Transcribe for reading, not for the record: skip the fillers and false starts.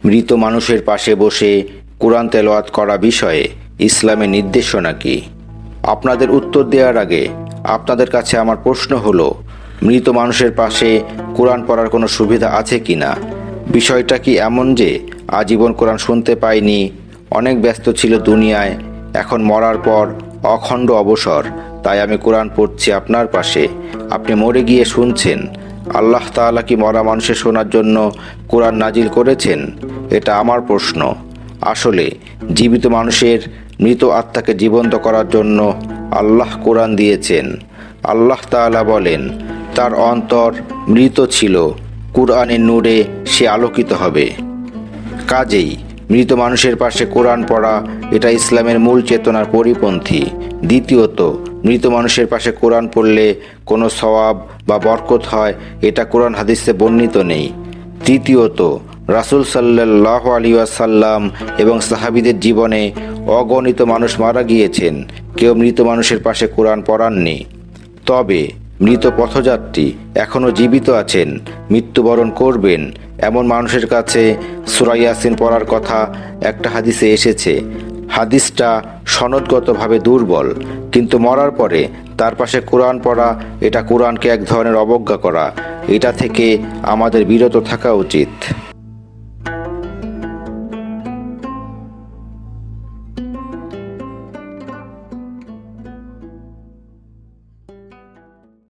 মৃত মানুষের পাশে বসে কোরআন তেলাওয়াত করা বিষয়ে ইসলামের নির্দেশনা কি? আপনাদের উত্তর দেওয়ার আগে আপনাদের কাছে আমার প্রশ্ন হলো, মৃত মানুষের পাশে কোরআন পড়ার কোনো সুবিধা আছে কি না? বিষয়টা কি এমন যে আজীবন কোরআন শুনতে পাইনি, অনেক ব্যস্ত ছিল দুনিয়ায়, এখন মরার পর অখণ্ড অবসর, তাই আমি কোরআন পড়ছি আপনার পাশে, আপনি মরে গিয়ে শুনছেন? আল্লাহ তাআলা কি মরা মানুষের শোনার জন্য কোরআন নাজিল করেছেন? এটা আমার প্রশ্ন। আসলে জীবিত মানুষের মৃত আত্মাকে জীবন্ত করার জন্য আল্লাহ কোরআন দিয়েছেন। আল্লাহ তাআলা বলেন, তার অন্তর মৃত ছিল, কোরআনের নূরে সে আলোকিত হবে। কাজেই মৃত মানুষের পাশে কোরআন পড়া এটা ইসলামের মূল চেতনার পরিপন্থী। দ্বিতীয়ত, মৃত মানুষের পাশে কোরআন পড়লে কোনো সওয়াব বা বরকত হয়, এটা কোরআন হাদিসে বর্ণিত নেই। তৃতীয়ত, রাসূল সাল্লাল্লাহু আলাইহি ওয়াসাল্লাম এবং সাহাবীদের জীবনে অগণিত মানুষ মারা গিয়েছেন, কেউ মৃত মানুষের পাশে কোরআন পড়াননি। তবে মৃত পথযাত্রী এখনও জীবিত আছেন, মৃত্যুবরণ করবেন এমন মানুষের কাছে সূরা ইয়াসিন পড়ার কথা একটা হাদিসে এসেছে। হাদিসটা সনদগতভাবে দুর্বল, কিন্তু মরার পরে তার পাশে কোরআন পড়া এটা কোরআনকে এক ধরনের অবজ্ঞা করা। এটা থেকে আমাদের বিরত থাকা উচিত।